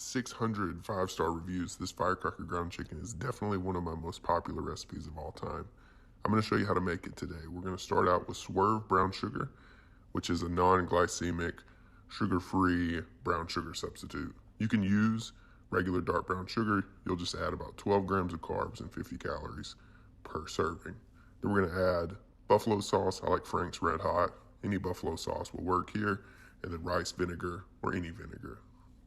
600 five-star reviews. This Firecracker Ground Chicken is definitely one of my most popular recipes of all time. I'm going to show you how to make it today. We're going to start out with Swerve brown sugar, which is a non-glycemic, sugar-free brown sugar substitute. You can use regular dark brown sugar. You'll just add about 12 grams of carbs and 50 calories per serving. Then we're going to add buffalo sauce. I like Frank's Red Hot. Any buffalo sauce will work here. And then rice vinegar or any vinegar.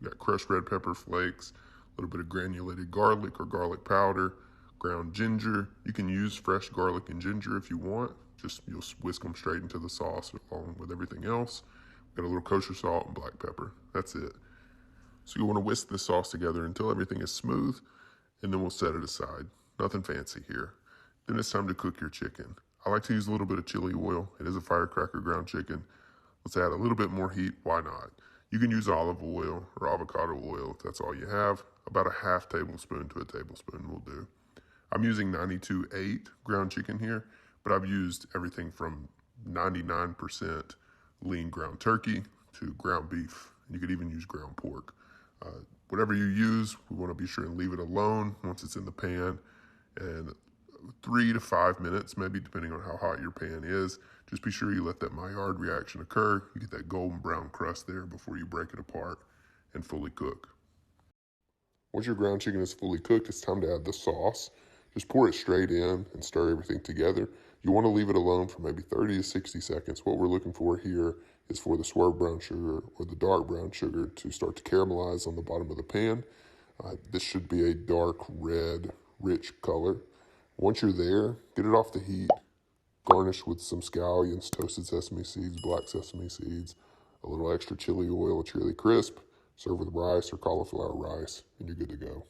We got crushed red pepper flakes, a little bit of granulated garlic or garlic powder, ground ginger. You can use fresh garlic and ginger if you want. Just you'll whisk them straight into the sauce along with everything else. We got a little kosher salt and black pepper. That's it. So you want to whisk this sauce together until everything is smooth, and then we'll set it aside. Nothing fancy here. Then it's time to cook your chicken. I like to use a little bit of chili oil. It is a Firecracker Ground Chicken. Let's add a little bit more heat. Why not? You can use olive oil or avocado oil if that's all you have. About a half tablespoon to a tablespoon will do. I'm using 92.8 ground chicken here, but I've used everything from 99% lean ground turkey to ground beef. You could even use ground pork. Whatever you use, we want to be sure and leave it alone once it's in the pan. And 3 to 5 minutes, maybe depending on how hot your pan is. Just be sure you let that Maillard reaction occur. You get that golden brown crust there before you break it apart and fully cook. Once your ground chicken is fully cooked, it's time to add the sauce. Just pour it straight in and stir everything together. You want to leave it alone for maybe 30 to 60 seconds. What we're looking for here is for the Swerve brown sugar or the dark brown sugar to start to caramelize on the bottom of the pan. This should be a dark red, rich color. Once you're there, get it off the heat. Garnish with some scallions, toasted sesame seeds, black sesame seeds, a little extra chili oil, it's really crisp. Serve with rice or cauliflower rice, and you're good to go.